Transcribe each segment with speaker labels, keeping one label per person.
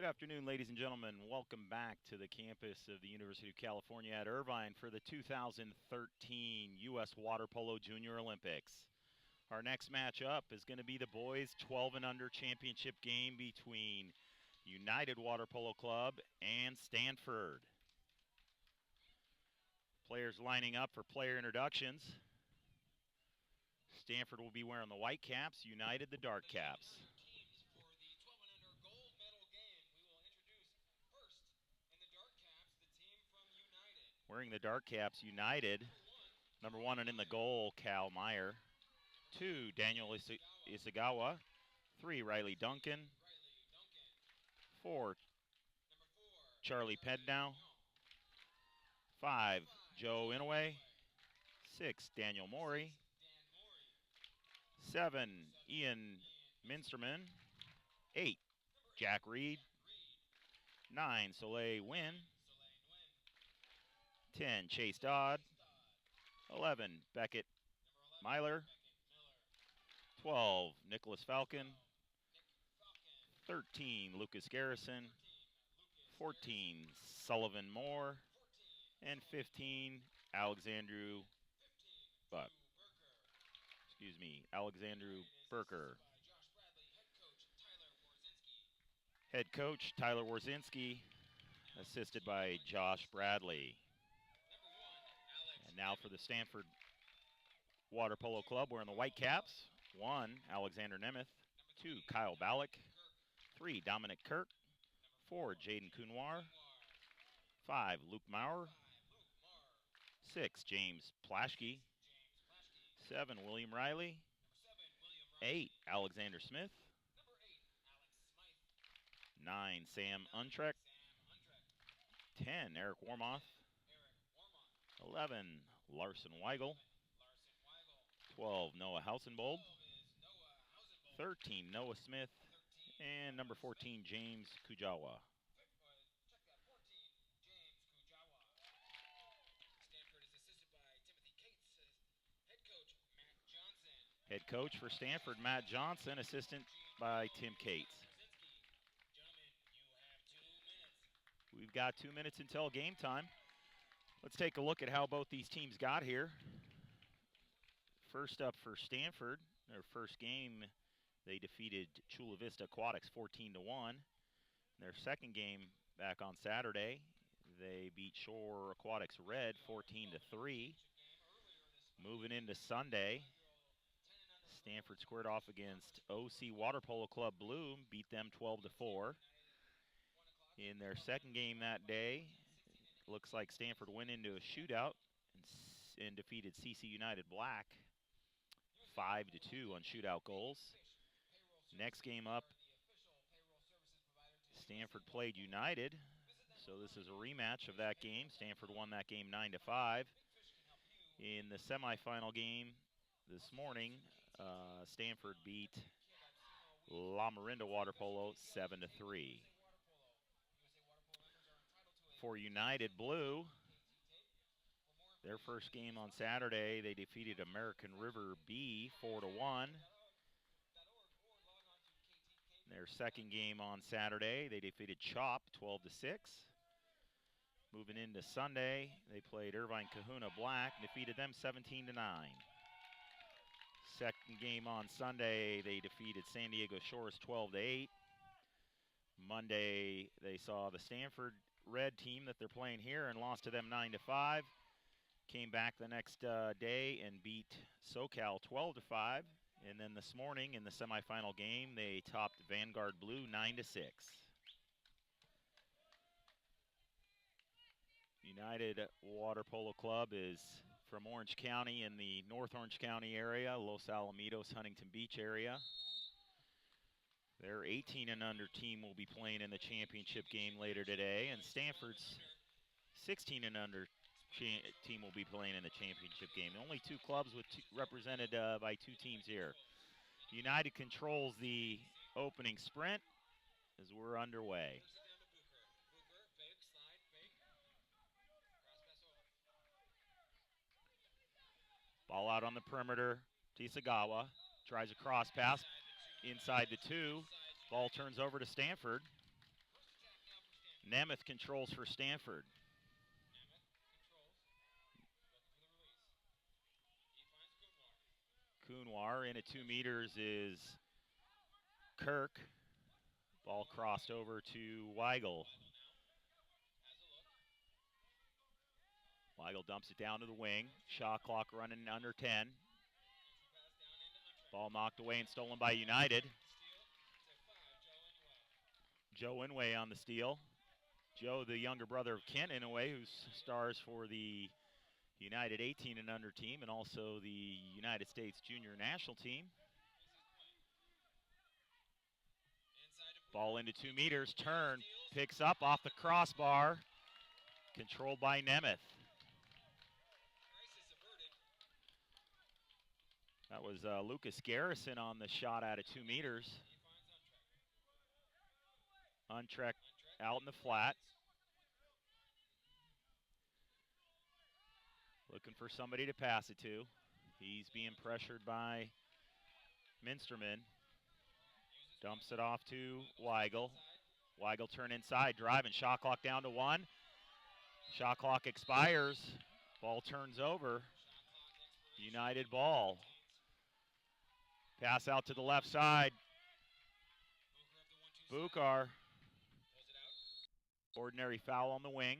Speaker 1: Good afternoon, ladies and gentlemen. Welcome back to the campus of the University of California at Irvine for the 2013 U.S. Water Polo Junior Olympics. Our next matchup is going to be the boys 12 and under championship game between United Water Polo Club and Stanford. Players lining up for player introductions. Stanford will be wearing the white caps, United the dark caps. Wearing the dark caps, United, number 1 and in the goal, Cal Meyer. 2, Daniel Isagawa. 3, Riley Duncan. 4, Charlie Pednow. 5, Joe Inouye. 6, Daniel Morey. 7, Ian Minsterman. 8, Jack Reed. 9, Soleil Wynn. 10, Chase Dodd. 11, Beckett Myler. 12, Nicholas Falcon. 13, Lucas Garrison. 14, Sullivan Moore. And 15, Alexandru Burker. Head coach Tyler Warzinski, assisted by Josh Bradley. And now for the Stanford Water Polo Club, wearing the white caps. 1, Alexander Nemeth. 2, Kyle Ballack. 3, Dominic Kirk. 4, Jaden Kunwar. 5, Luke Maurer. 6, James Plaschke. 7, William Riley. 8, Alexander Smith. 9, Sam Untreck. 10, Eric Warmoth. 11, Larson Weigel. 12, Noah Hausenbold. 13, Noah Smith. And number 14, James Kujawa. Head coach for Stanford, Matt Johnson, assistant by Tim Cates. We've got 2 minutes until game time. Let's take a look at how both these teams got here. First up for Stanford, their first game, they defeated Chula Vista Aquatics 14-1. Their second game back on Saturday, they beat Shore Aquatics Red 14-3. Moving into Sunday, Stanford squared off against OC Water Polo Club Blue, beat them 12-4. In their second game that day, looks like Stanford went into a shootout and defeated CC United Black 5-2 on shootout goals. Next game up, Stanford played United, so this is a rematch of that game. Stanford won that game 9-5. In the semifinal game this morning, Stanford beat La Marinda Water Polo 7-3. For United Blue, their first game on Saturday, they defeated American River B 4-1. Their second game on Saturday, they defeated Chop 12-6. Moving into Sunday, they played Irvine Kahuna Black, defeated them 17-9. Second game on Sunday, they defeated San Diego Shores 12-8. Monday, they saw the Stanford Red team that they're playing here and lost to them 9-5. Came back the next day and beat SoCal 12-5. And then this morning in the semifinal game, they topped Vanguard Blue 9-6. United Water Polo Club is from Orange County in the North Orange County area, Los Alamitos, Huntington Beach area. Their 18 and under team will be playing in the championship game later today, and Stanford's 16 and under team will be playing in the championship game. Only 2 clubs represented by 2 teams here. United controls the opening sprint as we're underway. Ball out on the perimeter to Isagawa. Tries a cross pass inside the 2. Ball turns over to Stanford. Nemeth controls for Stanford. Kunwar in at 2 meters is Kirk. Ball crossed over to Weigel. Weigel dumps it down to the wing. Shot clock running under 10. Ball knocked away and stolen by United. Joe Inouye on the steal. Joe, the younger brother of Kent Inouye, who stars for the United 18 and under team and also the United States Junior National team. Ball into 2 meters, turn, picks up off the crossbar, controlled by Nemeth. That was Lucas Garrison on the shot out of 2 meters. Untrek out in the flat. Looking for somebody to pass it to. He's being pressured by Minsterman. Dumps it off to Weigel. Weigel turn inside, driving, shot clock down to 1. Shot clock expires. Ball turns over. United ball. Pass out to the left side. Bukar. Ordinary foul on the wing.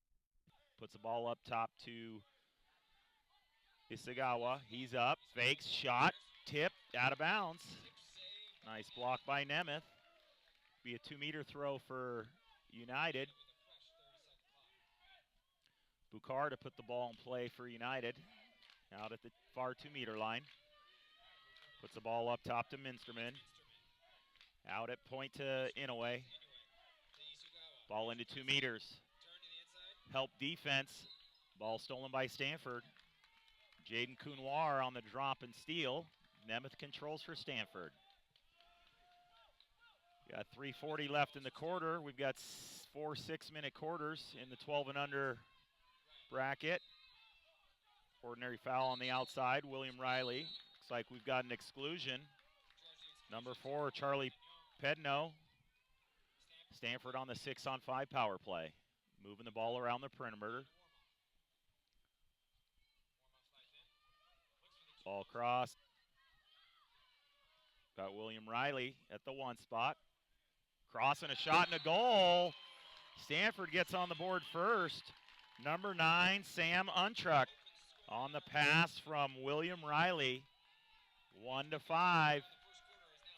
Speaker 1: Puts the ball up top to Isagawa. He's up, fakes, shot, tipped, out of bounds. Nice block by Nemeth. Be a 2 meter throw for United. Bukar to put the ball in play for United. Out at the far 2 meter line. Puts the ball up top to Minsterman. Out at point to Inouye. Ball into 2 meters. Help defense. Ball stolen by Stanford. Jaden Kunwar on the drop and steal. Nemeth controls for Stanford. Got 3:40 left in the quarter. We've got 4 6-minute quarters in the 12 and under bracket. Ordinary foul on the outside. William Riley. Looks like we've got an exclusion. Number 4, Charlie Pedno. Stanford on the 6-on-5 power play. Moving the ball around the perimeter. Ball crossed. Got William Riley at the 1 spot. Crossing a shot and a goal. Stanford gets on the board first. Number 9, Sam Untruck on the pass from William Riley. 1-5.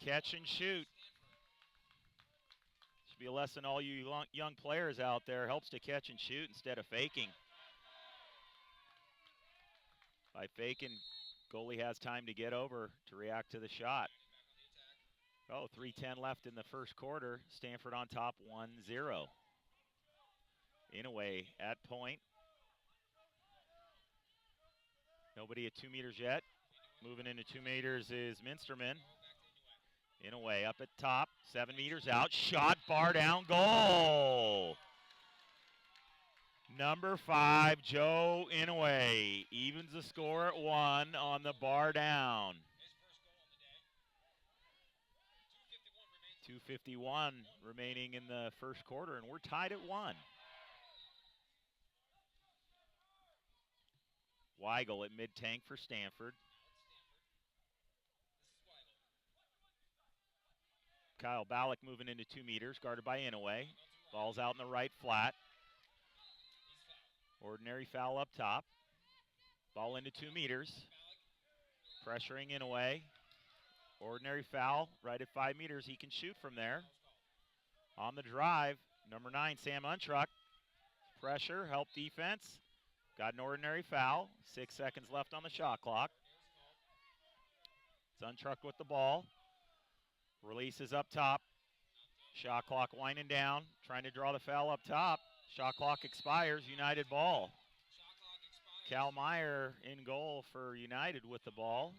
Speaker 1: Catch and shoot. Should be a lesson all you young players out there. Helps to catch and shoot instead of faking. By faking, goalie has time to get over to react to the shot. 3:10 left in the first quarter. Stanford on top 1-0. Inouye at point. Nobody at 2 meters yet. Moving into 2 meters is Minsterman. Inouye up at top, 7 meters out. Shot, bar down, goal. Number 5, Joe Inouye evens the score at 1 on the bar down. 2:51 remaining in the first quarter, and we're tied at 1. Weigel at mid-tank for Stanford. Kyle Ballack moving into 2 meters, guarded by Inouye. Ball's out in the right flat. Ordinary foul up top. Ball into 2 meters. Pressuring Inouye. Ordinary foul right at 5 meters. He can shoot from there. On the drive, number 9, Sam Untruck. Pressure, help defense. Got an ordinary foul. 6 seconds left on the shot clock. It's Untruck with the ball. Releases up top. Shot clock winding down. Trying to draw the foul up top. Shot clock expires. United ball. Cal Meyer in goal for United with the ball.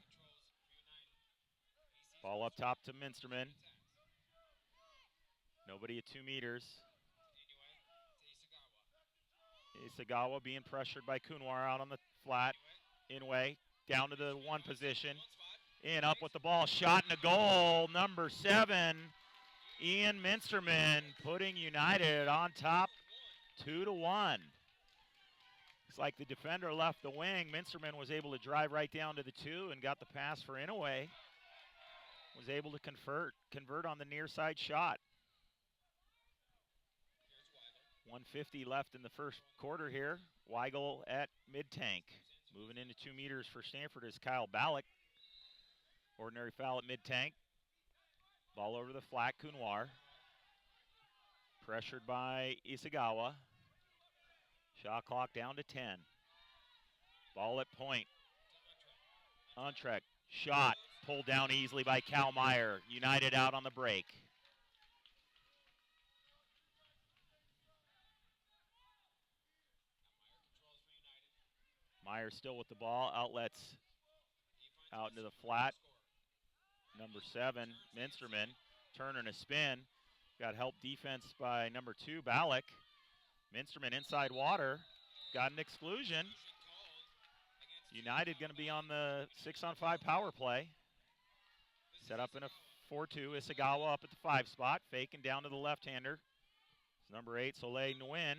Speaker 1: Ball up top to Minsterman. Nobody at 2 meters. Isagawa being pressured by Kunwar out on the flat. Inouye down to the 1 position. In up with the ball. Shot and a goal. Number 7, Ian Minsterman putting United on top 2-1. Looks like the defender left the wing. Minsterman was able to drive right down to the 2 and got the pass for Inouye. Was able to convert on the near side shot. 1:50 left in the first quarter here. Weigel at mid-tank. Moving into 2 meters for Stanford is Kyle Ballack. Ordinary foul at mid-tank. Ball over the flat, Counoir. Pressured by Isagawa. Shot clock down to 10. Ball at point. Entreck. Shot pulled down easily by Cal Meyer. United out on the break. Meyer still with the ball. Outlets out into the flat. Number 7, Minsterman. Turner and a spin. Got help defense by number 2, Ballack. Minsterman inside water. Got an exclusion. United going to be on the 6-on-5 power play. Set up in a 4-2. Isagawa up at the 5 spot. Faking down to the left-hander. It's number 8, Soleil Nguyen.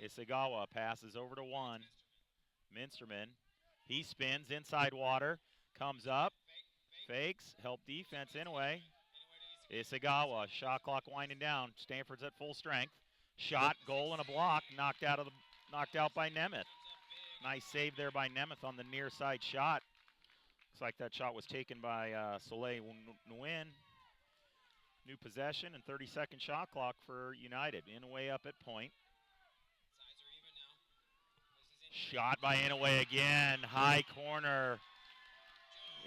Speaker 1: Isagawa passes over to 1. Minsterman. He spins inside water. Comes up. Fakes. Help defense Inouye. Isagawa. Shot clock winding down. Stanford's at full strength. Shot, goal, and a block. Knocked out by Nemeth. Nice save there by Nemeth on the near side shot. Looks like that shot was taken by Soleil Nguyen. New possession and 30-second shot clock for United. Inouye up at point. Shot by Inouye again. High corner.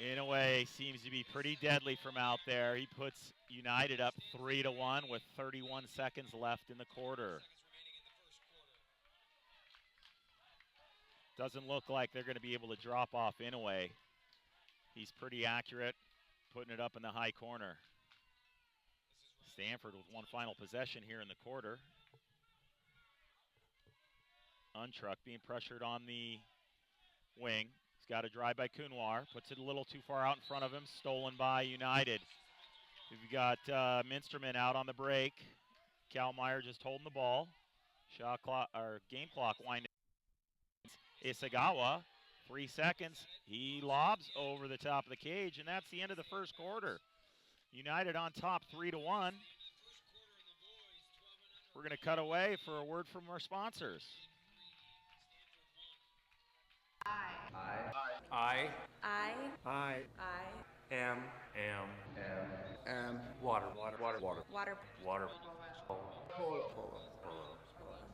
Speaker 1: Inouye seems to be pretty deadly from out there. He puts United up 3-1 with 31 seconds left in the quarter. Doesn't look like they're going to be able to drop off Inouye. He's pretty accurate, putting it up in the high corner. Stanford with one final possession here in the quarter. Untruck being pressured on the wing. He's got a drive by Counoir. Puts it a little too far out in front of him. Stolen by United. We've got Minsterman out on the break. Cal Meyer just holding the ball. Shot clock or game clock winding. Isagawa, 3 seconds. He lobs over the top of the cage, and that's the end of the first quarter. United on top 3-1. We're going to cut away for a word from our sponsors.
Speaker 2: I am water. Polo.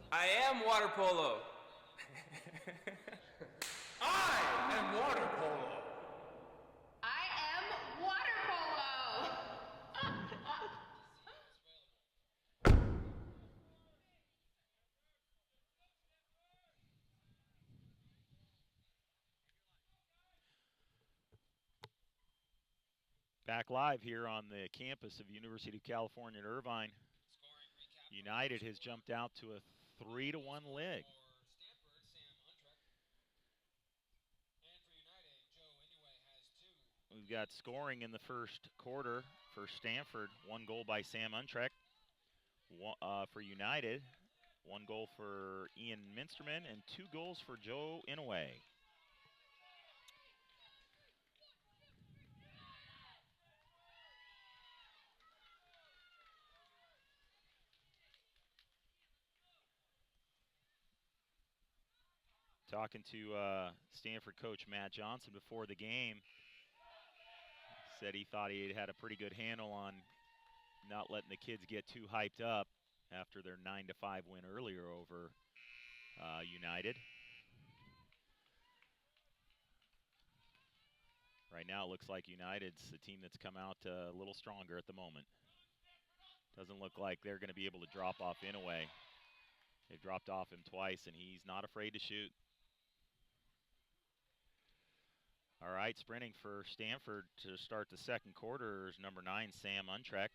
Speaker 2: I am water polo. I am water polo.
Speaker 3: I am water polo.
Speaker 1: Back live here on the campus of University of California at Irvine. United has jumped out to a 3-1 lead. We've got scoring in the first quarter for Stanford. 1 goal by Sam Untreck. For United, 1 goal for Ian Minsterman, and 2 goals for Joe Inouye. Talking to Stanford coach Matt Johnson before the game. Said he thought he had a pretty good handle on not letting the kids get too hyped up after their 9-5 win earlier over United. Right now it looks like United's the team that's come out a little stronger at the moment. Doesn't look like they're going to be able to drop off Inouye. They've dropped off him twice, and he's not afraid to shoot. All right, sprinting for Stanford to start the second quarter is number 9, Sam Untreck.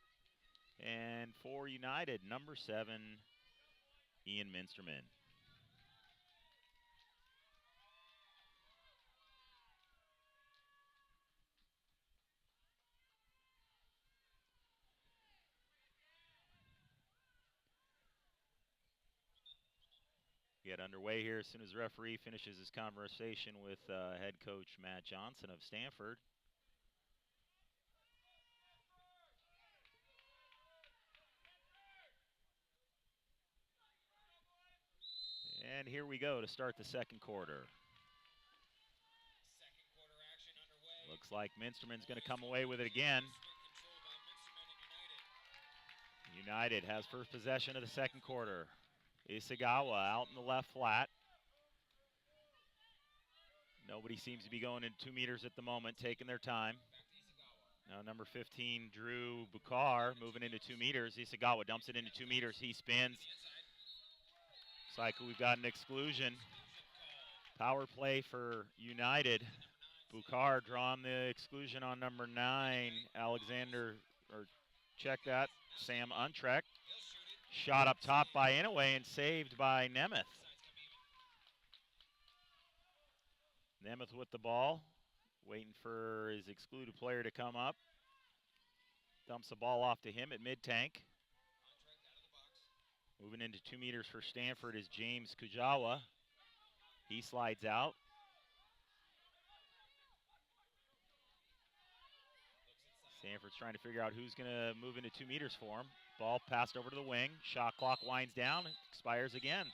Speaker 1: And for United, number 7, Ian Minsterman. Get underway here as soon as the referee finishes his conversation with head coach Matt Johnson of Stanford. And here we go to start the second quarter. Looks like Minsterman's going to come away with it again. United has first possession of the second quarter. Isagawa out in the left flat. Nobody seems to be going in 2 meters at the moment, taking their time. Now number 15, Drew Bukhar, moving into 2 meters. Isagawa dumps it into 2 meters. He spins. Looks like we've got an exclusion. Power play for United. Bukhar drawing the exclusion on number 9, Alexander, or check that, Sam Untrek. Shot up top by Inouye and saved by Nemeth. Nemeth with the ball, waiting for his excluded player to come up. Dumps the ball off to him at mid-tank. Moving into 2 meters for Stanford is James Kujawa. He slides out. Stanford's trying to figure out who's going to move into 2 meters for him. Ball passed over to the wing. Shot clock winds down, expires again.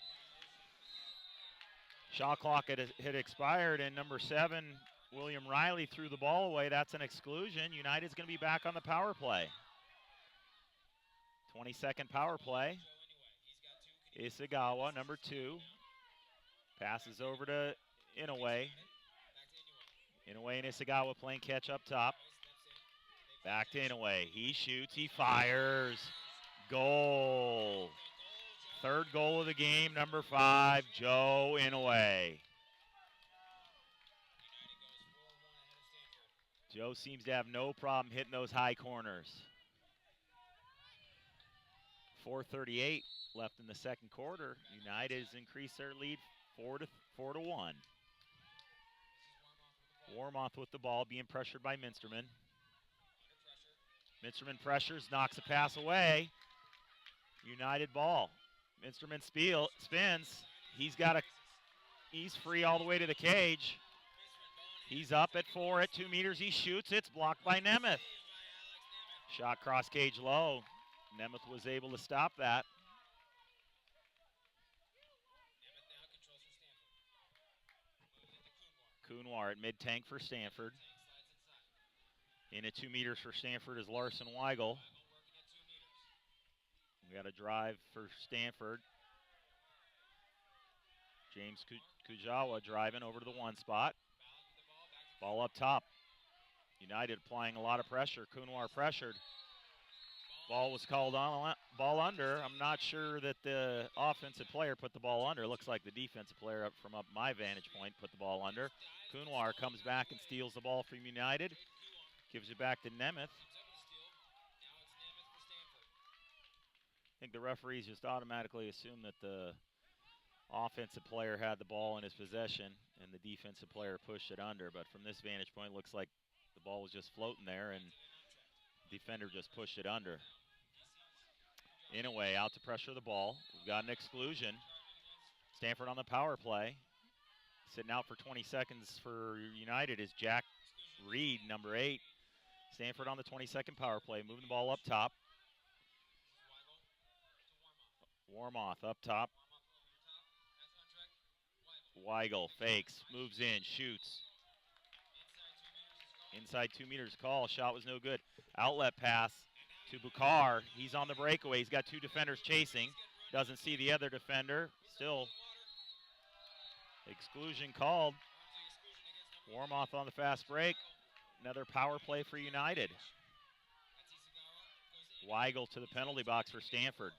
Speaker 1: Shot clock had expired, and number 7, William Riley, threw the ball away. That's an exclusion. United's going to be back on the power play. 20-second power play. Isagawa, number 2, passes over to Inouye. Inouye and Isagawa playing catch up top. Back to Inouye. He shoots, he fires. Goal. Third goal of the game, number 5, Joe Inouye. Joe seems to have no problem hitting those high corners. 4:38 left in the second quarter. United has increased their lead 4-1. Warmoth with the ball, being pressured by Minsterman. Minsterman pressures, knocks a pass away. United ball. Minsterman spins. He's free all the way to the cage. He's up at 4 at 2 meters. He shoots. It's blocked by Nemeth. Shot cross cage low. Nemeth was able to stop that. Kunwar at mid-tank for Stanford. In at 2 meters for Stanford is Larson Weigel. We got a drive for Stanford. James Kujawa driving over to the 1 spot. Ball up top. United applying a lot of pressure. Kunwar pressured. Ball was called on, ball under. I'm not sure that the offensive player put the ball under. Looks like the defensive player from my vantage point put the ball under. Kunwar comes back and steals the ball from United. Gives it back to Nemeth. I think the referees just automatically assume that the offensive player had the ball in his possession and the defensive player pushed it under. But from this vantage point, it looks like the ball was just floating there and the defender just pushed it under. Inouye out to pressure the ball. We've got an exclusion. Stanford on the power play. Sitting out for 20 seconds for United is Jack Reed, number 8. Stanford on the 22nd power play, moving the ball up top. Warmoth up top. Weigel fakes, moves in, shoots. Inside 2 meters call, shot was no good. Outlet pass to Bukhar. He's on the breakaway. He's got 2 defenders chasing. Doesn't see the other defender. Still exclusion called. Warmoth on the fast break. Another power play for United. Weigel to the penalty box for Stanford.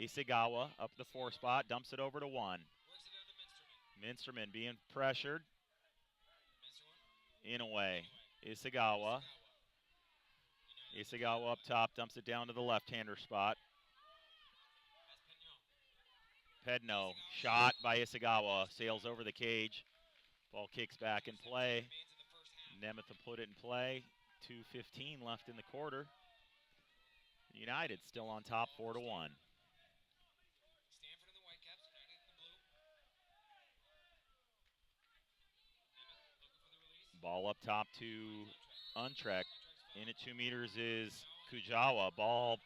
Speaker 1: Isagawa up the 4 spot, dumps it over to 1. Minsterman being pressured. Inouye. Isagawa. Isagawa up top, dumps it down to the left-hander spot. Pedno, shot by Isagawa, sails over the cage. Ball kicks back in play. Nemeth will put it in play. 2:15 left in the quarter. United still on top 4-1. Ball up top to Untrek. In at 2 meters is Kujawa. Ball,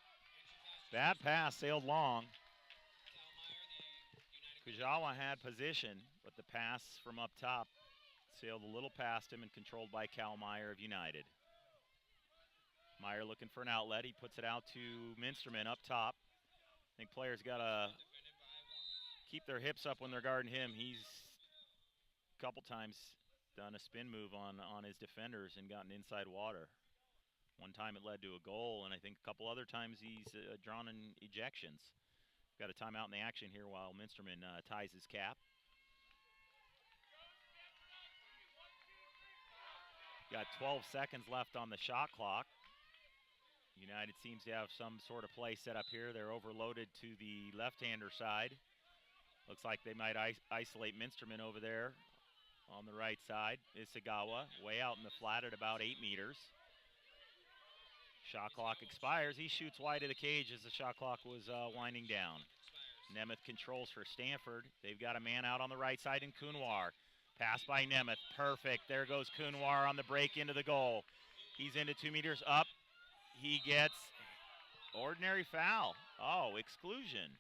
Speaker 1: bad pass, sailed long. Kujawa had position, but the pass from up top sailed a little past him and controlled by Cal Meyer of United. Meyer looking for an outlet. He puts it out to Minsterman up top. I think players got to keep their hips up when they're guarding him. He's a couple times done a spin move on his defenders and gotten inside water. One time it led to a goal, and I think a couple other times he's drawn in ejections. Got a timeout in the action here while Minsterman ties his cap. Got 12 seconds left on the shot clock. United seems to have some sort of play set up here. They're overloaded to the left-hander side. Looks like they might isolate Minsterman over there on the right side. Isagawa way out in the flat at about 8 meters. Shot clock expires. He shoots wide of the cage as the shot clock was winding down. Nemeth controls for Stanford. They've got a man out on the right side in Kunwar. Pass by Nemeth. Perfect. There goes Kunwar on the break into the goal. He's into 2 meters up. He gets ordinary foul. Oh, exclusion.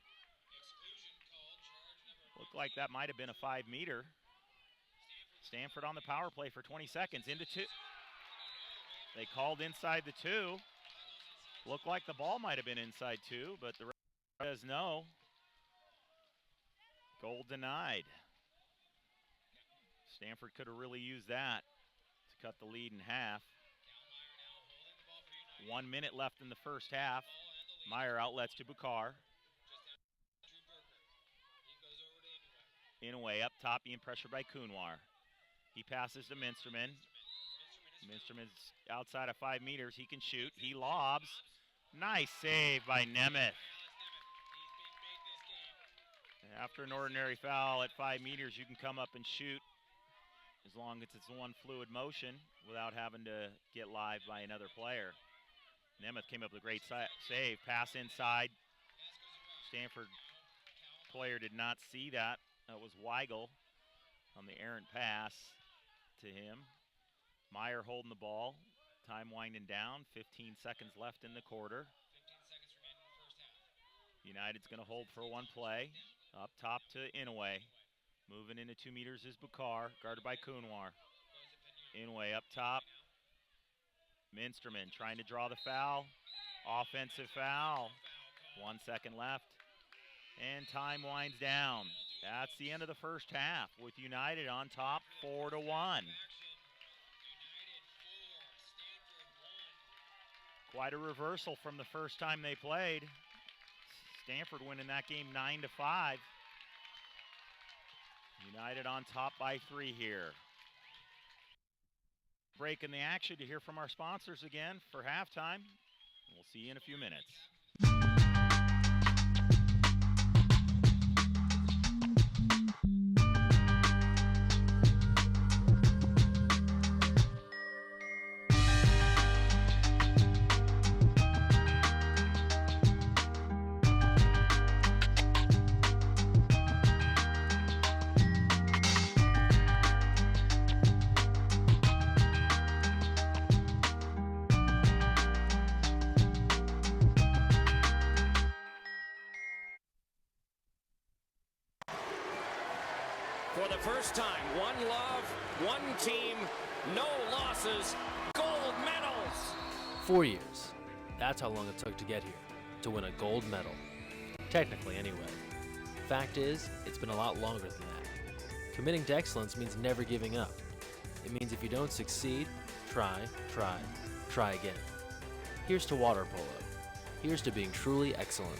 Speaker 1: Looked like that might have been a 5-meter. Stanford on the power play for 20 seconds. Into 2. They called inside the 2. Looked like the ball might have been inside 2, but the referee says no. Goal denied. Stanford could have really used that to cut the lead in half. 1 minute left in the first half. Meyer outlets to Bukhar. Inouye up top, being pressured by Kunwar. He passes to Minsterman. Minsterman's outside of 5 meters. He can shoot. He lobs. Nice save by Nemeth. After an ordinary foul at 5 meters, you can come up and shoot as long as it's one fluid motion without having to get live by another player. Nemeth came up with a great save. Pass inside. Stanford player did not see that. That was Weigel on the errant pass to him. Meyer holding the ball. Time winding down. 15 seconds left in the quarter. United's going to hold for one play. Up top to Inouye. Moving into 2 meters is Bukhar, guarded by Kunwar. Inouye up top. Minsterman trying to draw the foul. Offensive foul. 1 second left. And time winds down. That's the end of the first half with United on top 4-1. Quite a reversal from the first time they played. Stanford winning that game 9-5. United on top by 3 here. Break in the action to hear from our sponsors again for halftime. We'll see you in a few minutes.
Speaker 4: For the first time, one love, one team, no losses, gold medals.
Speaker 5: 4 years. That's how long it took to get here, to win a gold medal. Technically, anyway. Fact is, it's been a lot longer than that. Committing to excellence means never giving up. It means if you don't succeed, try again. Here's to water polo. Here's to being truly excellent.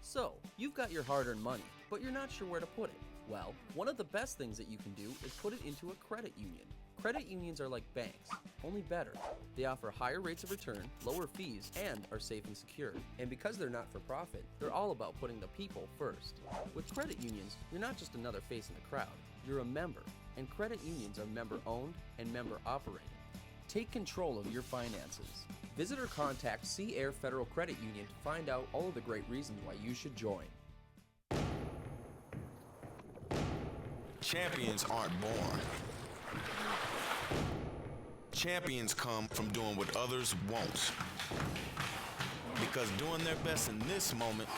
Speaker 6: So, you've got your hard-earned money, but you're not sure where to put it. Well, one of the best things that you can do is put it into a credit union. Credit unions are like banks, only better. They offer higher rates of return, lower fees, and are safe and secure. And because they're not for profit, they're all about putting the people first. With credit unions, you're not just another face in the crowd, you're a member. And credit unions are member-owned and member-operated. Take control of your finances. Visit or contact Sea Air Federal Credit Union to find out all of the great reasons why you should join.
Speaker 7: Champions aren't born. Champions come from doing what others won't. Because doing their best in this moment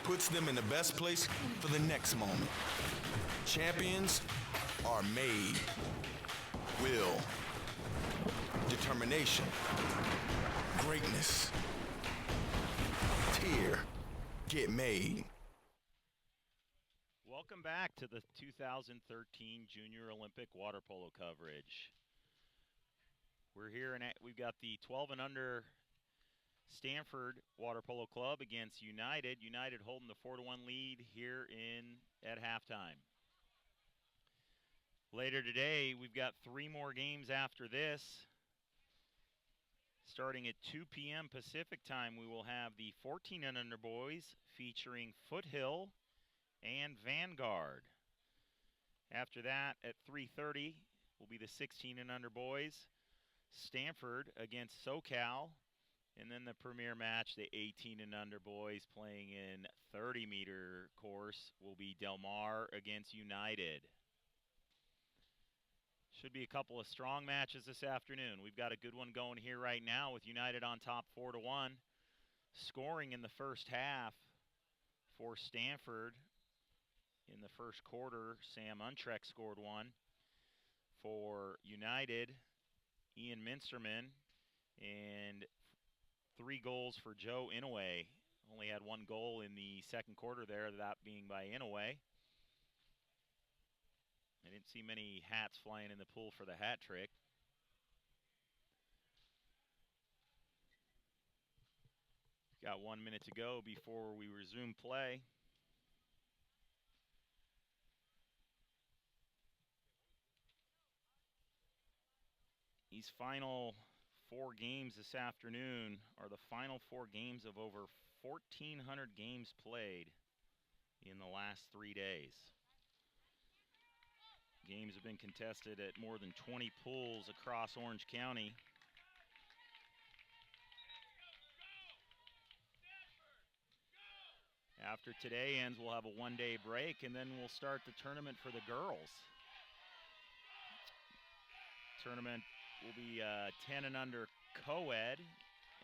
Speaker 7: puts them in the best place for the next moment. Champions are made. Will. Determination. Greatness. Tear. Get made.
Speaker 1: Welcome back to the 2013 Junior Olympic water polo coverage. We're here and we've got the 12 and under Stanford Water Polo Club against United. United holding the 4-1 lead here at halftime. Later today, we've got 3 more games after this. Starting at 2 p.m. Pacific time, we will have the 14 and under boys featuring Foothill and Vanguard. After that, at 3:30, will be the 16 and under boys, Stanford against SoCal, and then the premier match, the 18 and under boys playing in 30-meter course, will be Del Mar against United. Should be a couple of strong matches this afternoon. We've got a good one going here right now with United on top 4-1. Scoring in the first half for Stanford. In the first quarter, Sam Untreck scored 1. For United, Ian Minsterman, and 3 goals for Joe Inouye. Only had 1 goal in the second quarter there, that being by Inouye. I didn't see many hats flying in the pool for the hat trick. Got 1 minute to go before we resume play. These final 4 games this afternoon are the final 4 games of over 1,400 games played in the last 3 days. Games have been contested at more than 20 pools across Orange County. After today ends, we'll have a 1-day break, and then we'll start the tournament for the girls. Tournament will be 10 and under co-ed,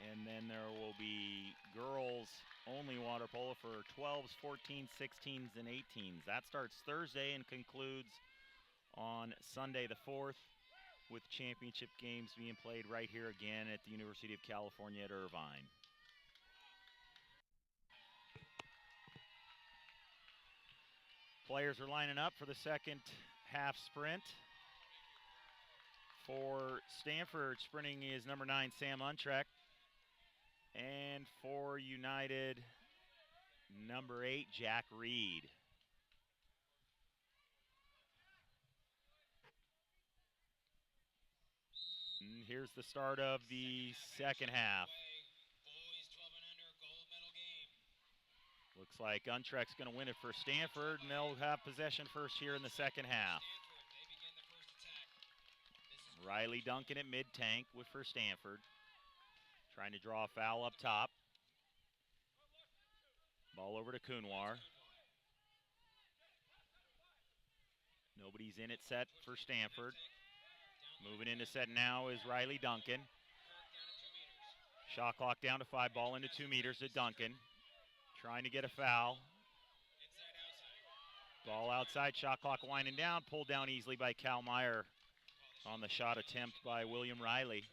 Speaker 1: and then there will be girls only water polo for 12s, 14s, 16s, and 18s. That starts Thursday and concludes on Sunday the 4th, with championship games being played right here again at the University of California at Irvine. Players are lining up for the second half sprint. For Stanford, sprinting is number 9, Sam Untreck. And for United, number 8, Jack Reed. And here's the start of the second half. Looks like Untreck's going to win it for Stanford, and they'll have possession first here in the second half. Riley Duncan at mid-tank for Stanford. Trying to draw a foul up top. Ball over to Kunwar. Nobody's in it set for Stanford. Moving into set now is Riley Duncan. Shot clock down to 5, ball into 2 meters to Duncan. Trying to get a foul. Ball outside, shot clock winding down, pulled down easily by Cal Meyer on the shot attempt by William Riley.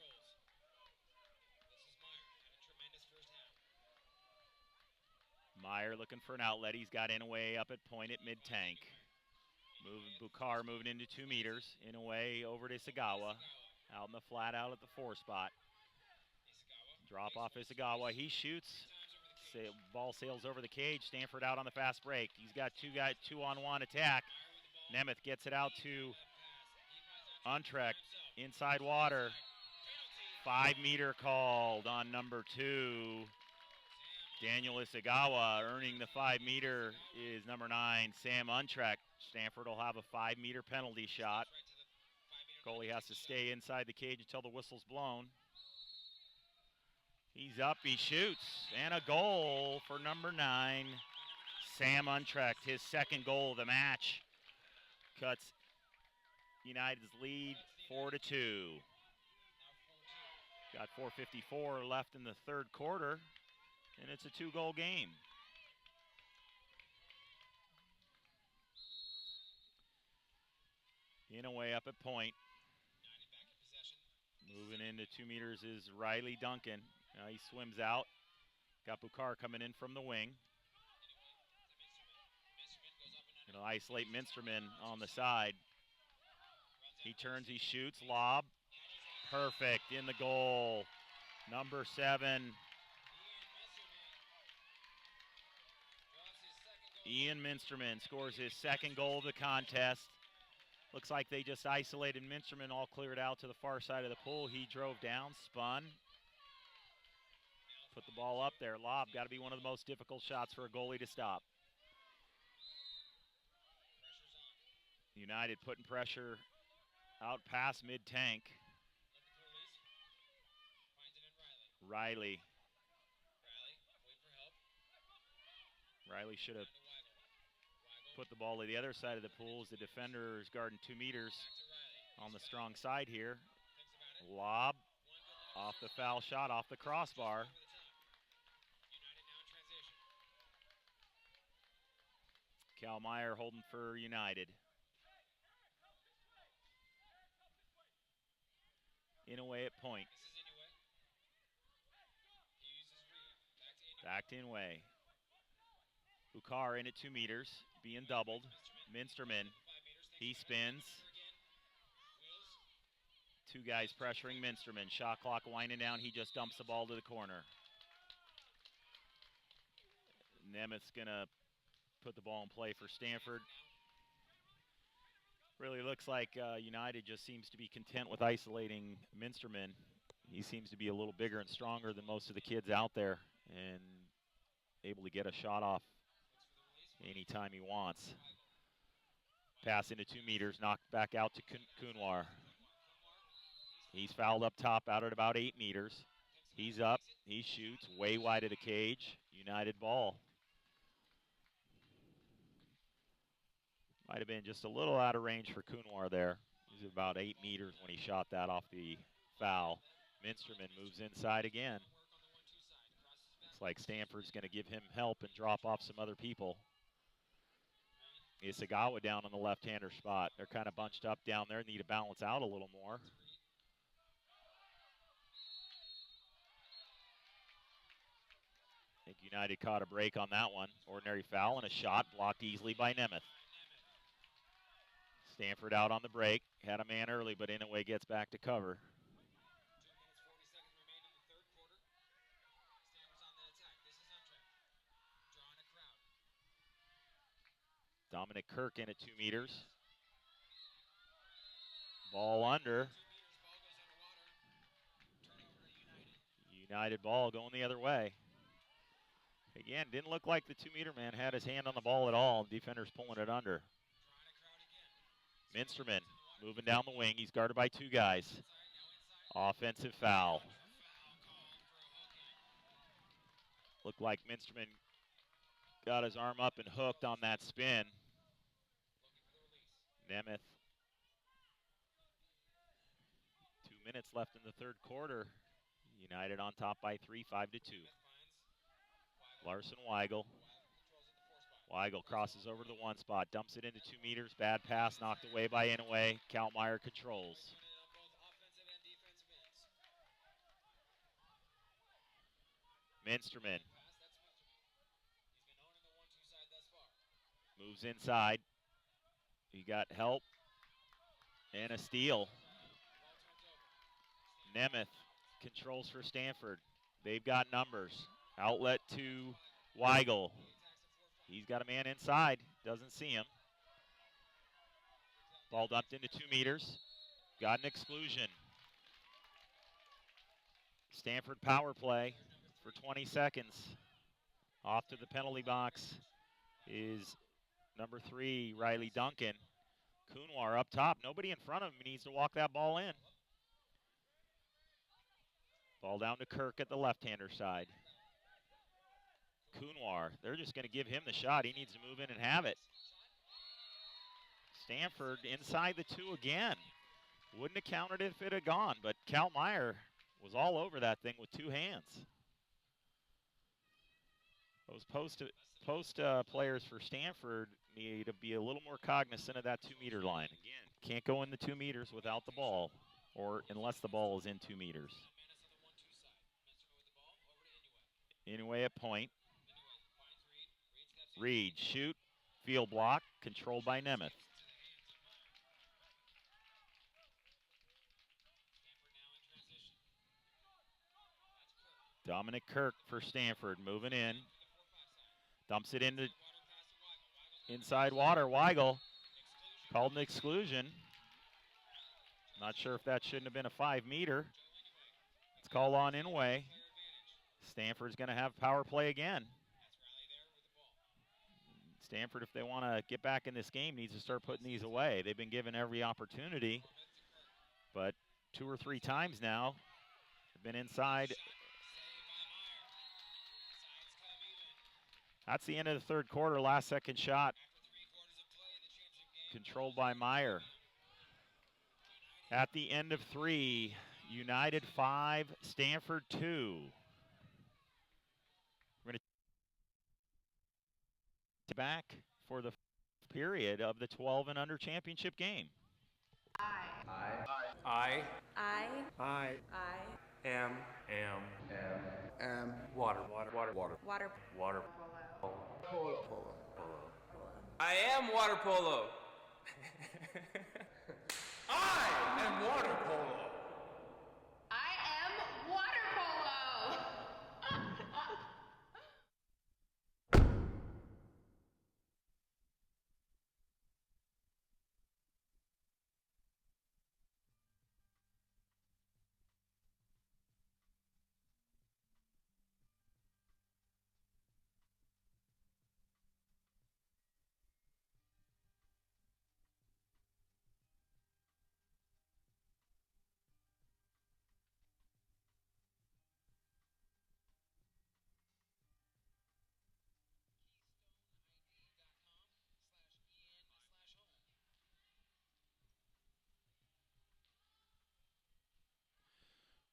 Speaker 1: Meyer looking for an outlet. He's got Inouye up at point at mid-tank. Bukhar moving into 2 meters. Inouye over to Isagawa. Out in the flat out at the 4 spot. Drop off Isagawa. He shoots. Ball sails over the cage. Stanford out on the fast break. He's got 2-on-1 attack. Nemeth gets it out to Untreck. Inside water. 5-meter called on number 2. Daniel Isagawa. Earning the 5-meter is number 9, Sam Untreck. Stanford will have a 5-meter penalty shot. Goalie has to stay inside the cage until the whistle's blown. He's up, he shoots, and a goal for number 9, Sam Untreck, his second goal of the match. cuts United's lead 4-2. Got 4:54 left in the third quarter, and it's a 2-goal game. Inaway up at point. Moving into 2 meters is Riley Duncan. Now he swims out. Got Bukar coming in from the wing. Gonna isolate Minsterman on the side. He turns, he shoots, lob. Perfect, in the goal. Number 7. Ian Minsterman scores his second goal of the contest. Looks like they just isolated Minsterman, all cleared out to the far side of the pool. He drove down, spun, put the ball up there. Lob, got to be one of the most difficult shots for a goalie to stop. United putting pressure out past mid-tank. Riley should have put the ball to the other side of the pool as the defender is guarding 2 meters on the strong side here. Lob off the foul shot, off the crossbar. Cal Meyer holding for United. Inaway at point. Back to Inaway. Bukar in at 2 meters, being doubled. Minsterman, he spins. 2 guys pressuring Minsterman. Shot clock winding down, he just dumps the ball to the corner. Nemeth's gonna put the ball in play for Stanford. Really looks like United just seems to be content with isolating Minsterman. He seems to be a little bigger and stronger than most of the kids out there and able to get a shot off anytime he wants. Pass into 2 meters, knocked back out to Kunwar. He's fouled up top out at about 8 meters. He's up, he shoots, way wide of the cage. United ball. Might have been just a little out of range for Kunwar there. He's about 8 meters when he shot that off the foul. Minsterman moves inside again. Looks like Stanford's going to give him help and drop off some other people. Isagawa down on the left-hander spot. They're kind of bunched up down there, need to balance out a little more. I think United caught a break on that one. Ordinary foul and a shot blocked easily by Nemeth. Stanford out on the break. Had a man early, but Inaway gets back to cover. Dominic Kirk in at 2 meters. Ball under. United ball going the other way. Again, didn't look like the 2-meter man had his hand on the ball at all. Defender's pulling it under. Minsterman moving down the wing. He's guarded by 2 guys. Offensive foul. Looked like Minsterman got his arm up and hooked on that spin. Nemeth. 2 minutes left in the third quarter. United on top by 3, 5-2. Larson Weigel. Weigel crosses over to the 1 spot, dumps it into 2 meters. Bad pass knocked away by Inaway. Cal Meyer controls. Minsterman moves inside. He got help and a steal. Nemeth controls for Stanford. They've got numbers. Outlet to Weigel. He's got a man inside. Doesn't see him. Ball dumped into 2 meters. Got an exclusion. Stanford power play for 20 seconds. Off to the penalty box is number 3, Riley Duncan. Kunwar up top. Nobody in front of him. He needs to walk that ball in. Ball down to Kirk at the left-hander side. Kunwar, they're just going to give him the shot. He needs to move in and have it. Stanford inside the 2 again. Wouldn't have counted if it had gone, but Cal Meyer was all over that thing with 2 hands. Those post players for Stanford need to be a little more cognizant of that 2-meter line. Again, can't go in the 2 meters without the ball, or unless the ball is in 2 meters. Anyway at point. Reed, shoot, field block, controlled by Nemeth. Dominic Kirk for Stanford, moving in. Dumps it into inside water. Weigel called an exclusion. Not sure if that shouldn't have been a 5-meter. It's called on Inouye. Stanford's going to have power play again. Stanford, if they want to get back in this game, needs to start putting these away. They've been given every opportunity, but 2 or 3 times now, they've been inside. That's the end of the 3rd quarter. Last second shot controlled by Meyer. At the end of 3, United 5, Stanford 2. We're going to back for the period of the 12 and under championship game.
Speaker 2: I am water polo. I am water polo. I am water polo.
Speaker 3: I am water polo.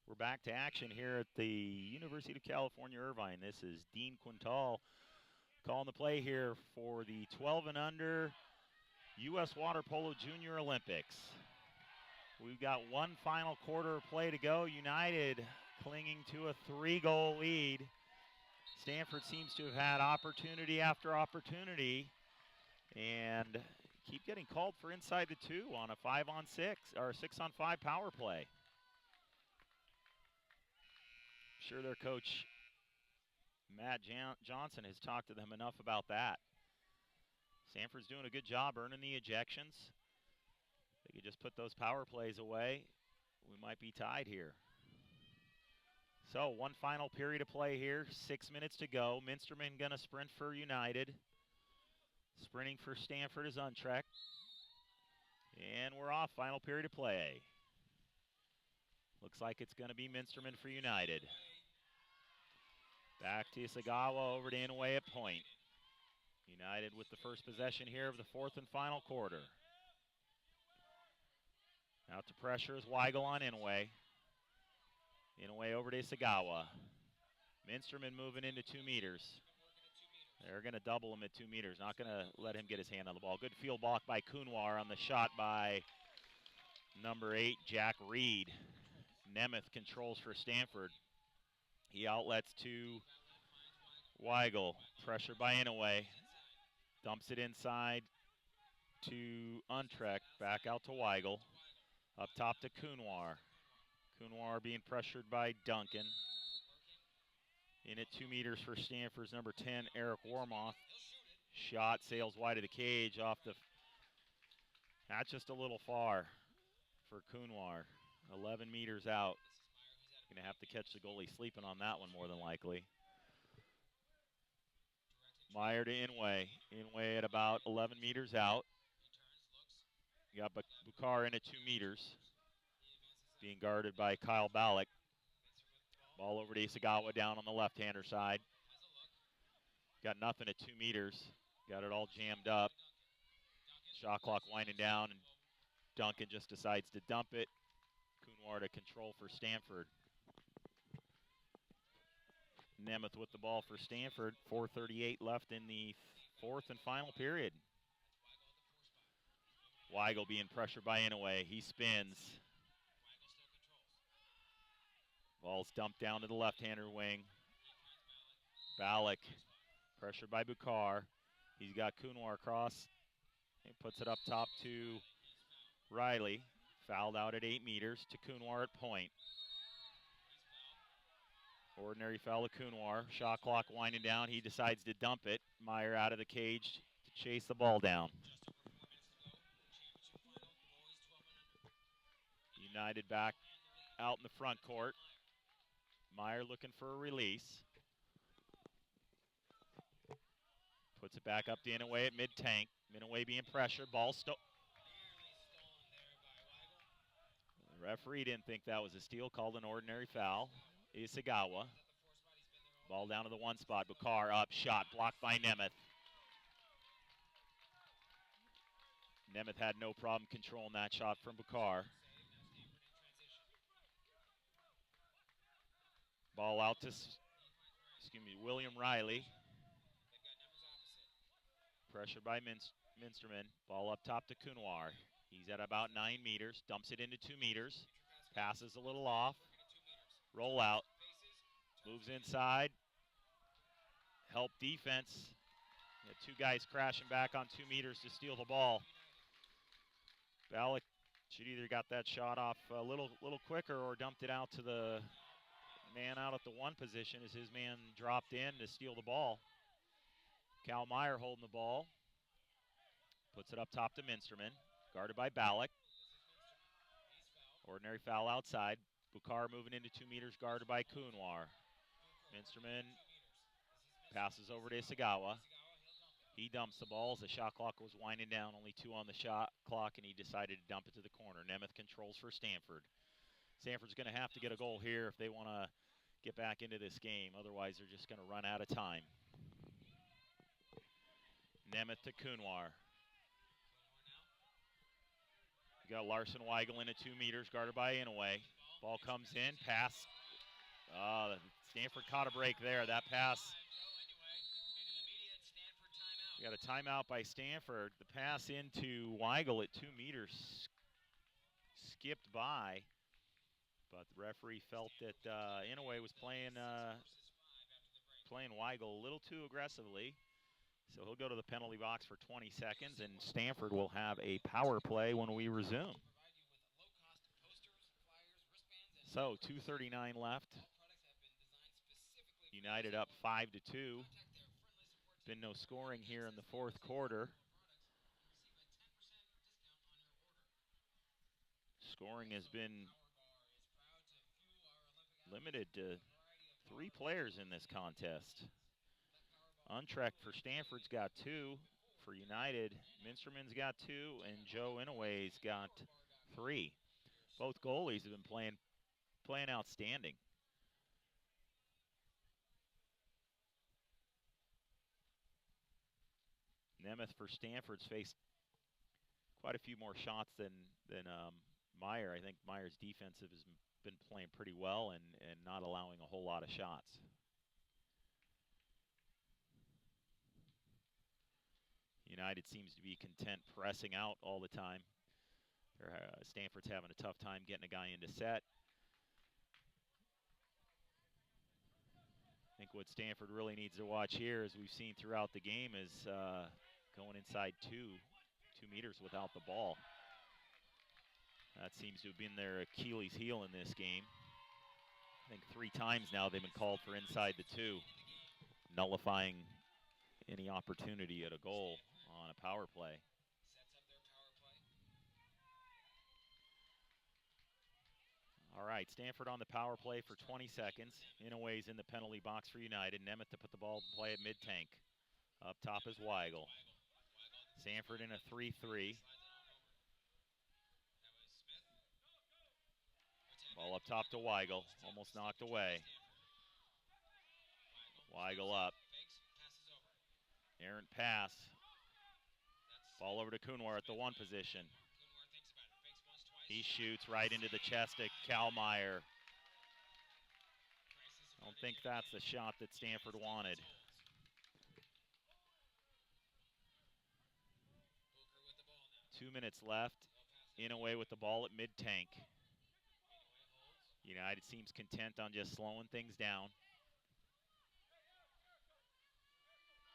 Speaker 1: We're back to action here at the University of California, Irvine. This is Dean Quintal calling the play here for the 12 and under U.S. Water Polo Junior Olympics. We've got 1 final quarter of play to go. United clinging to a 3-goal lead. Stanford seems to have had opportunity after opportunity and keep getting called for inside the 2 on a 5-on-6 or 6-on-5 power play. Sure, their coach Matt Johnson has talked to them enough about that. Stanford's doing a good job earning the ejections. They could just put those power plays away. We might be tied here. So 1 final period of play here, 6 minutes to go. Minsterman gonna sprint for United. Sprinting for Stanford is Utrecht. And we're off, final period of play. Looks like it's gonna be Minsterman for United. Back to Isagawa, over to Inouye at point. United with the first possession here of the 4th and final quarter. Out to pressure is Weigel on Inouye. Inouye over to Isagawa. Minsterman moving into 2 meters. They're going to double him at 2 meters. Not going to let him get his hand on the ball. Good field block by Kunwar on the shot by number 8, Jack Reed. Nemeth controls for Stanford. He outlets to Weigel. Pressure by Inouye. Dumps it inside to Utrecht. Back out to Weigel. Up top to Kunwar. Kunwar being pressured by Duncan. In at 2 meters for Stanford's number 10, Eric Warmoth. Shot sails wide of the cage off the... That's just a little far for Kunwar. 11 meters out. Going to have to catch the goalie sleeping on that one more than likely. Meyer to Inouye. Inouye at about 11 meters out. You got Bukhar in at 2 meters. Being guarded by Kyle Ballack. Ball over to Isagawa down on the left-hander side. Got nothing at 2 meters. Got it all jammed up. Shot clock winding down, and Duncan just decides to dump it. Kunwar to control for Stanford. Nemeth with the ball for Stanford. 4:38 left in the fourth and final period. Weigel being pressured by Inouye. He spins. Ball's dumped down to the left-hander wing. Ballack pressured by Bukhar. He's got Kunwar across. He puts it up top to Riley. Fouled out at 8 meters to Kunwar at point. Ordinary foul to Kunwar. Shot clock winding down. He decides to dump it. Meyer out of the cage to chase the ball down. United back out in the front court. Meyer looking for a release. Puts it back up to Inouye at mid-tank. Inouye being pressured. Ball The referee didn't think that was a steal. Called an ordinary foul. Isagawa. Ball down to the one spot. Bukhar up. Shot blocked by Nemeth. Nemeth had no problem controlling that shot from Bukhar. Ball out to, William Riley. Pressured by Minsterman. Ball up top to Kunwar. He's at about 9 meters. Dumps it into 2 meters. Passes a little off. Roll out. Moves inside. Help defense. Got 2 guys crashing back on 2 meters to steal the ball. Ballack should either got that shot off a little quicker or dumped it out to the man out at the 1 position as his man dropped in to steal the ball. Cal Meyer holding the ball. Puts it up top to Minsterman. Guarded by Ballack. Ordinary foul outside. Bukhar moving into 2 meters, guarded by Kunwar. Minsterman passes over to Isagawa. He dumps the ball as the shot clock was winding down. Only 2 on the shot clock, and he decided to dump it to the corner. Nemeth controls for Stanford. Stanford's going to have to get a goal here if they want to get back into this game. Otherwise, they're just going to run out of time. Nemeth to Kunwar. You got Larson Weigel into 2 meters, guarded by Inouye. Ball comes in, pass. Stanford caught a break there. That pass. We got a timeout by Stanford. The pass into Weigel at 2 meters skipped by, but the referee felt that Inouye was playing Weigel a little too aggressively. So he'll go to the penalty box for 20 seconds, and Stanford will have a power play when we resume. So 2:39 left. United up 5-2. Been no scoring here in the fourth quarter. Scoring has been limited to 3 players in this contest. Untrack for Stanford's got 2. For United, Minsterman's got 2, and Joe Inouye's got 3. Both goalies have been playing outstanding. Nemeth for Stanford's faced quite a few more shots than Meyer. I think Meyer's defensive has been playing pretty well and not allowing a whole lot of shots. United seems to be content pressing out all the time. Stanford's having a tough time getting a guy into set. I think what Stanford really needs to watch here, as we've seen throughout the game, is going inside 2 meters without the ball. That seems to have been their Achilles heel in this game. I think 3 times now they've been called for inside the 2, nullifying any opportunity at a goal on a power play. All right, Stanford on the power play for 20 seconds. Inouye's in the penalty box for United. Nemeth to put the ball in play at mid-tank. Up top is Weigel. Stanford in a 3-3. Ball up top to Weigel. Almost knocked away. Weigel up. Errant pass Ball over to Kunwar at the 1 position. He shoots right into the chest of Kalmeyer. I don't think that's the shot that Stanford wanted. Two minutes left. Inouye with the ball at mid-tank. United seems content on just slowing things down.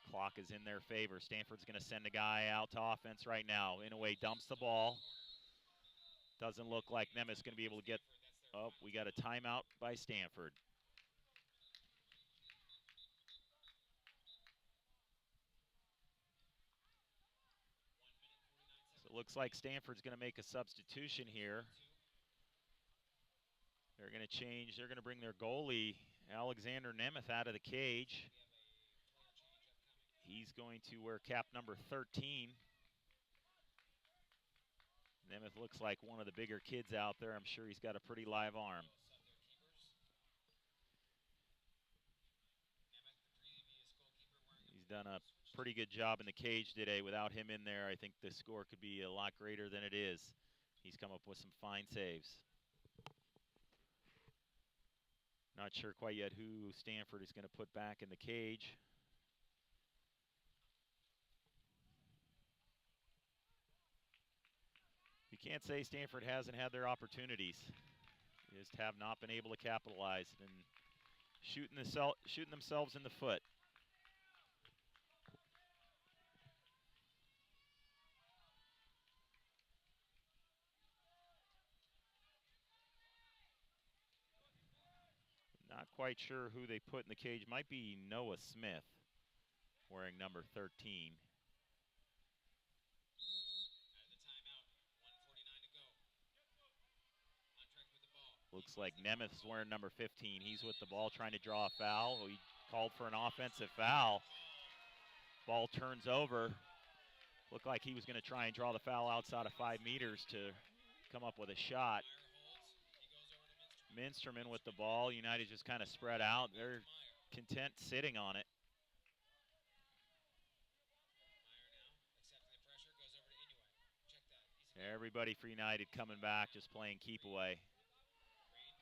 Speaker 1: Clock is in their favor. Stanford's going to send a guy out to offense right now. Inouye dumps the ball. Doesn't look like Nemeth's going to be able to get... Oh, we got a timeout by Stanford. So it looks like Stanford's going to make a substitution here. They're going to change. They're going to bring their goalie, Alexander Nemeth, out of the cage. He's going to wear cap number 13. Nemeth looks like one of the bigger kids out there. I'm sure he's got a pretty live arm. He's done a pretty good job in the cage today. Without him in there, I think the score could be a lot greater than it is. He's come up with some fine saves. Not sure quite yet who Stanford is going to put back in the cage. You can't say Stanford hasn't had their opportunities. They just have not been able to capitalize and shooting themselves in the foot. Not quite sure who they put in the cage. Might be Noah Smith wearing number 13. Looks like Nemeth's wearing number 15. He's with the ball trying to draw a foul. He called for an offensive foul. Ball turns over. Looked like he was going to try and draw the foul outside of 5 meters to come up with a shot. Minsterman with the ball. United just kind of spread out. They're content sitting on it. Everybody for United coming back, just playing keep away.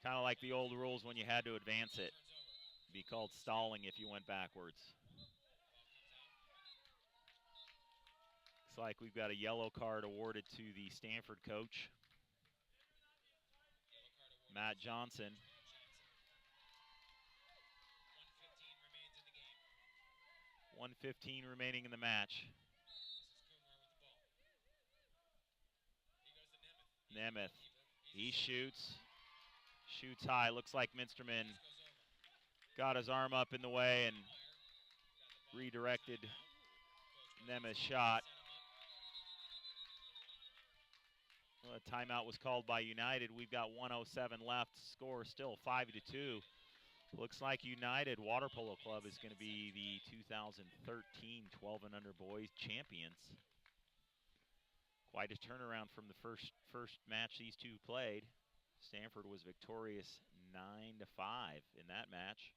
Speaker 1: Kind of like the old rules when you had to advance it. It'd be called stalling if you went backwards. Looks like we've got a yellow card awarded to the Stanford coach, Matt Johnson. 1:15 remaining in the match. Nemeth, he shoots high. Looks like Minsterman got his arm up in the way and redirected Nemeth's shot. Well, a timeout was called by United. We've got 1:07 left. Score still 5-2. Looks like United Water Polo Club is going to be the 2013 12 and under boys champions. Quite a turnaround from the first match these two played. Stanford was victorious 9-5 in that match.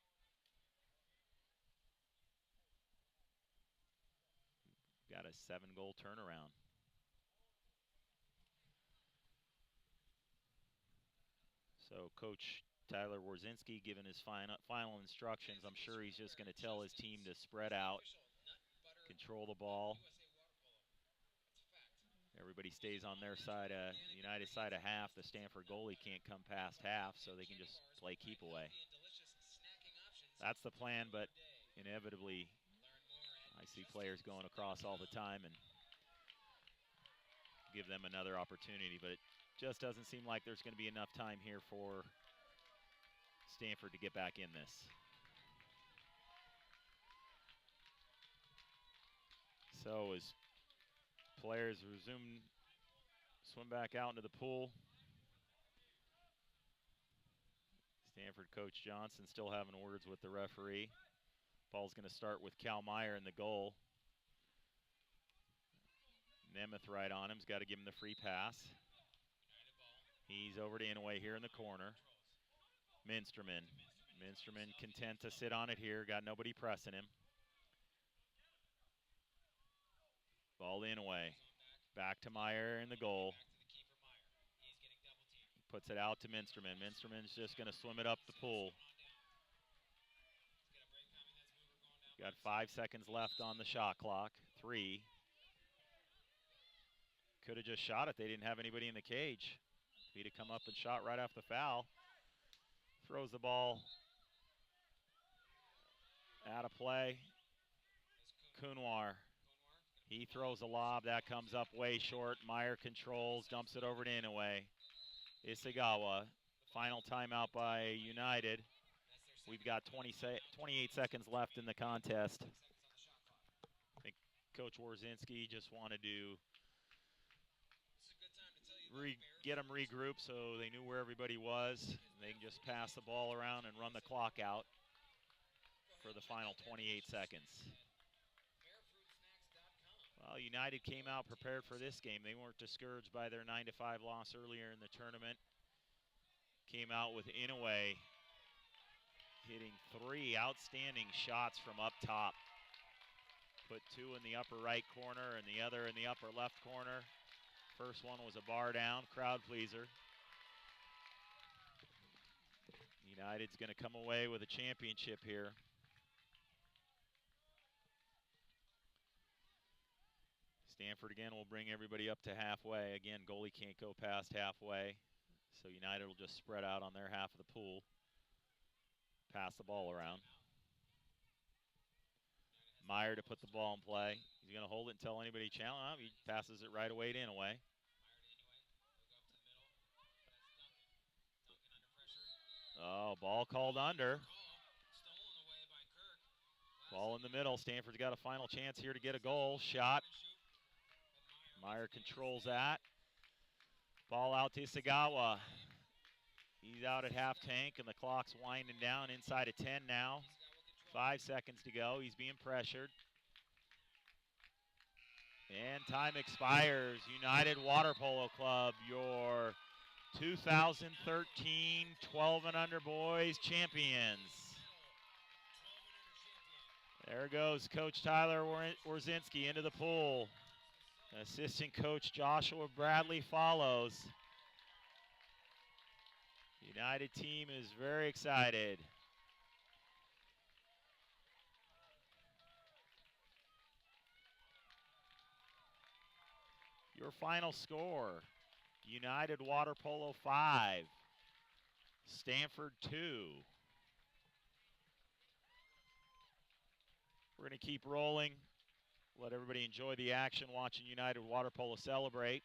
Speaker 1: Got a 7-goal turnaround. So Coach Tyler Warzinski giving his final instructions. I'm sure he's just going to tell his team to spread out, control the ball. Everybody stays on their side, United side of half. The Stanford goalie can't come past half, so they can just play keep away. That's the plan, but inevitably I see players going across all the time and give them another opportunity, but it just doesn't seem like there's going to be enough time here for Stanford to get back in this. So as players swim back out into the pool, Stanford coach Johnson still having words with the referee. Ball's going to start with Kalmeyer in the goal. Nemeth right on him. He's got to give him the free pass. He's over to Inouye here in the corner. Minsterman content to sit on it here. Got nobody pressing him. Ball Inouye. Back to Meyer in the goal. Puts it out to Minsterman. Minsterman's just going to swim it up the pool. Got 5 seconds left on the shot clock. 3. Could have just shot it. They didn't have anybody in the cage. If he'd have come up and shot right off the foul. Throws the ball out of play. Kunwar. He throws a lob. That comes up way short. Meyer controls, dumps it over to Inoue. Isagawa. Final timeout by United. We've got 28 seconds left in the contest. I think Coach Warzinski just wanted to get them regrouped so they knew where everybody was. They can just pass the ball around and run the clock out for the final 28 seconds. Well, United came out prepared for this game. They weren't discouraged by their 9-5 loss earlier in the tournament. Came out with Inoue hitting 3 outstanding shots from up top. Put 2 in the upper right corner and the other in the upper left corner. First one was a bar down, crowd pleaser. United's going to come away with a championship here. Stanford again will bring everybody up to halfway. Again, goalie can't go past halfway. So United will just spread out on their half of the pool. Pass the ball around. Meyer to put the ball in play. He's going to hold it until anybody challenges. He passes it right away to Inoue. Oh, ball called under. Ball in the middle. Stanford's got a final chance here to get a goal. Shot. Meyer controls that. Ball out to Isagawa. He's out at half tank, and the clock's winding down inside of 10 now. 5 seconds to go. He's being pressured. And time expires. United Water Polo Club, your 2013 12 and under boys champions. There goes Coach Tyler Warzinski into the pool. Assistant coach Joshua Bradley follows. United team is very excited. Your final score, United Water Polo 5, Stanford 2. We're going to keep rolling. Let everybody enjoy the action watching United Water Polo celebrate.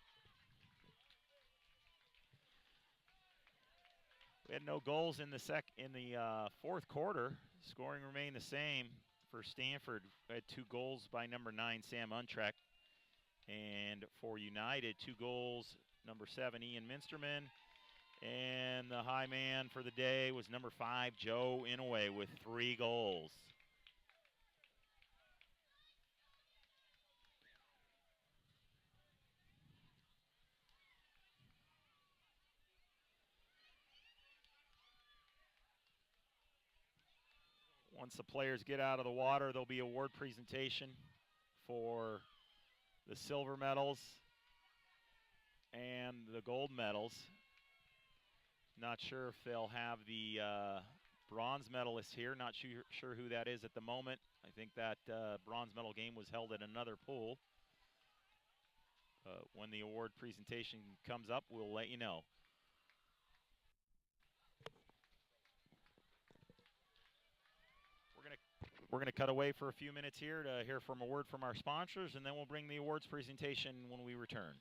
Speaker 1: We had no goals in the fourth quarter. Scoring remained the same for Stanford. We had 2 goals by number 9, Sam Untrecht. And for United, 2 goals, number 7, Ian Minsterman. And the high man for the day was number 5, Joe Inoue, with 3 goals. Once the players get out of the water, there'll be a award presentation for the silver medals and the gold medals. Not sure if they'll have the bronze medalist here. Not sure who that is at the moment. I think that bronze medal game was held at another pool. When the award presentation comes up, we'll let you know. We're going to cut away for a few minutes here to hear from a word from our sponsors, and then we'll bring the awards presentation when we return.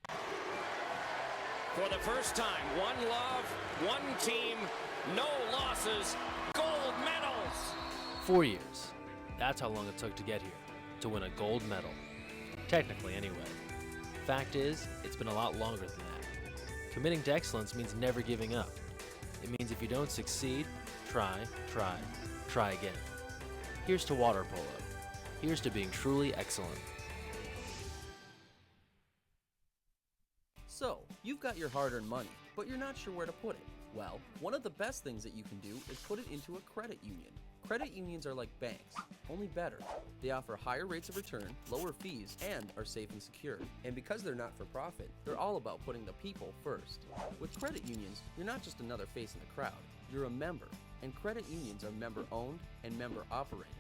Speaker 4: For the first time, one love, one team, no losses, gold medals.
Speaker 5: 4 years. That's how long it took to get here, to win a gold medal. Technically, anyway. Fact is, it's been a lot longer than that. Committing to excellence means never giving up. It means if you don't succeed, try again. Here's to water polo. Here's to being truly excellent.
Speaker 6: So, you've got your hard-earned money, but you're not sure where to put it. Well, one of the best things that you can do is put it into a credit union. Credit unions are like banks, only better. They offer higher rates of return, lower fees, and are safe and secure. And because they're not for profit, they're all about putting the people first. With credit unions, you're not just another face in the crowd, you're a member. And credit unions are member-owned and member-operated.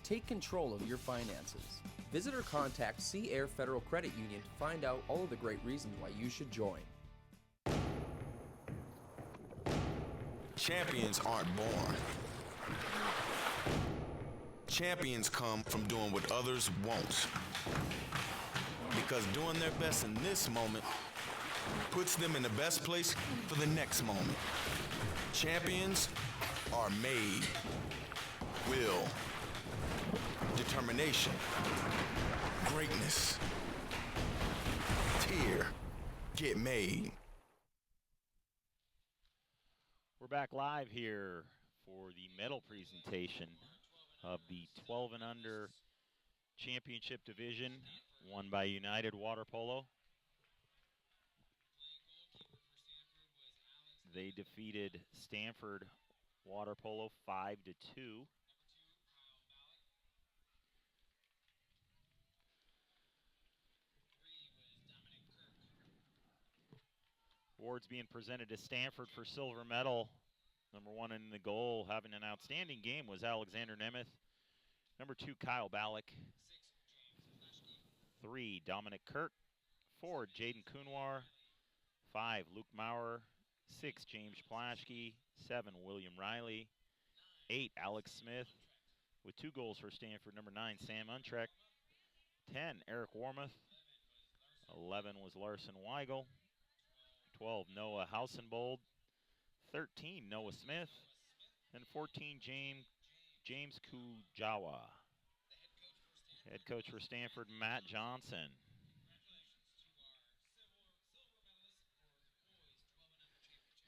Speaker 6: Take control of your finances. Visit or contact Sea Air Federal Credit Union to find out all of the great reasons why you should join.
Speaker 7: Champions aren't born. Champions come from doing what others won't. Because doing their best in this moment puts them in the best place for the next moment. Champions are made. Will. Determination. Greatness. Tear. Get made.
Speaker 1: We're back live here for the medal presentation of the 12 and under championship division won by United Water Polo. They defeated Stanford Water Polo 5-2. Awards being presented to Stanford for silver medal. Number 1 in the goal, having an outstanding game, was Alexander Nemeth. Number 2, Kyle Ballack. 3, Dominic Kirk. 4, Jaden Kunwar. 5, Luke Maurer. 6, James Plashke. 7, William Riley. 8, Alex Smith. With 2 goals for Stanford. Number 9, Sam Untrecht. 10, Eric Warmoth. 11 was Larson Weigel. 12, Noah Hausenbold. 13, Noah Smith. And 14, James Kujawa. Head coach for Stanford, Matt Johnson.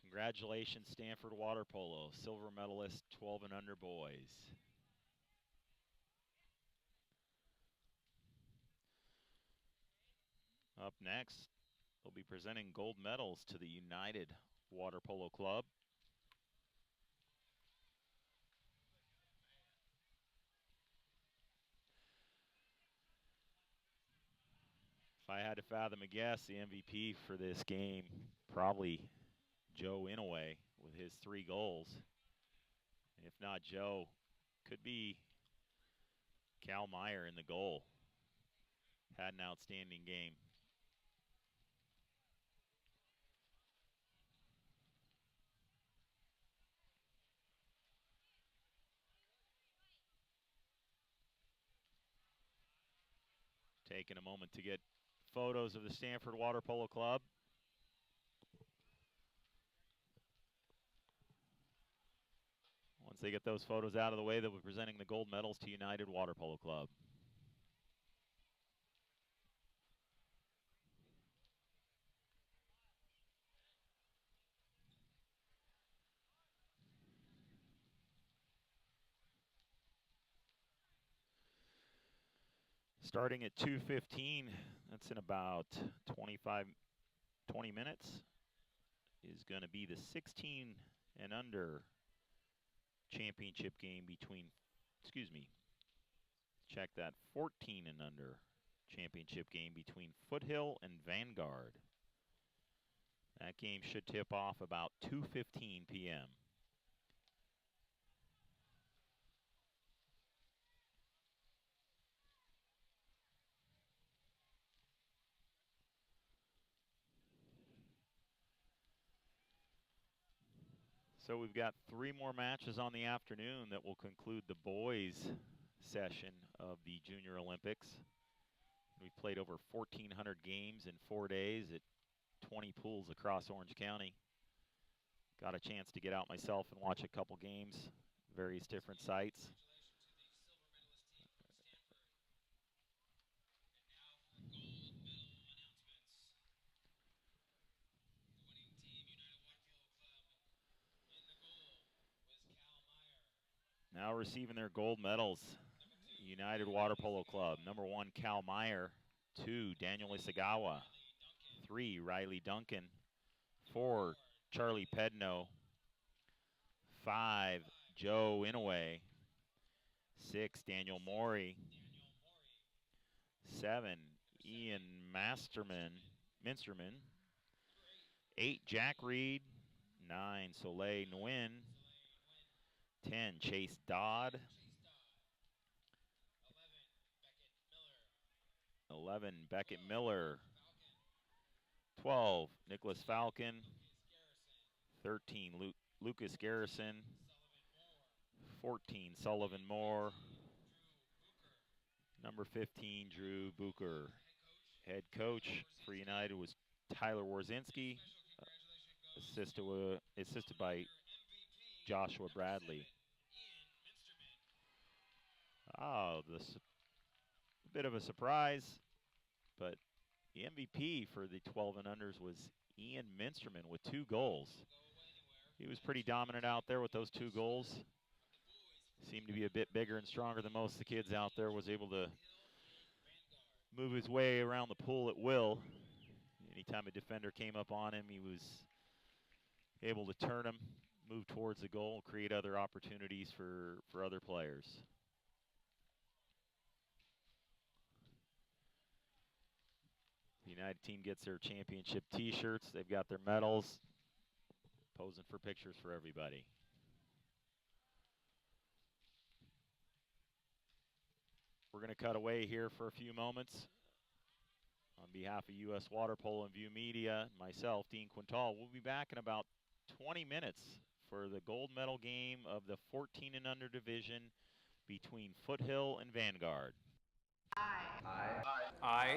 Speaker 1: Congratulations, Stanford Water Polo, silver medalist, 12 and under boys. Up next, they'll be presenting gold medals to the United Water Polo Club. If I had to fathom a guess, the MVP for this game, probably Joe Inouye with his 3 goals. If not Joe, could be Cal Meyer in the goal. Had an outstanding game. Taking a moment to get photos of the Stanford Water Polo Club. Once they get those photos out of the way, they'll be presenting the gold medals to United Water Polo Club. Starting at 2:15, that's in about 20 minutes, is going to be the 16 and under championship game between, check that, 14 and under championship game between Foothill and Vanguard. That game should tip off about 2:15 p.m. So we've got 3 more matches on the afternoon that will conclude the boys session of the Junior Olympics. We've played over 1,400 games in 4 days at 20 pools across Orange County. Got a chance to get out myself and watch a couple games, various different sites. Now receiving their gold medals, United Water Polo Club. Number 1, Cal Meyer. 2, Daniel Isagawa. 3, Riley Duncan. 4, Charlie Pedno. 5, Joe Inouye. 6, Daniel Morey. 7, Ian Minsterman. 8, Jack Reed. 9, Soleil Nguyen. 10, Chase Dodd. 11, Beckett Miller. 12, Nicholas Falcon. 13, Lucas Garrison. 14, Sullivan Moore. Number 15, Drew Bucher. Head coach for United was Tyler Warzinski, assisted by Joshua Bradley. Oh, a bit of a surprise, but the MVP for the 12 and unders was Ian Minsterman with 2 goals. He was pretty dominant out there with those 2 goals. Seemed to be a bit bigger and stronger than most of the kids out there. Was able to move his way around the pool at will. Anytime a defender came up on him, he was able to turn him, move towards the goal, create other opportunities for other players. The United team gets their championship t-shirts. They've got their medals, posing for pictures for everybody. We're going to cut away here for a few moments. On behalf of U.S. Water Polo and View Media, myself, Dean Quintal, we'll be back in about 20 minutes for the gold medal game of the 14 and under division between Foothill and Vanguard.
Speaker 2: I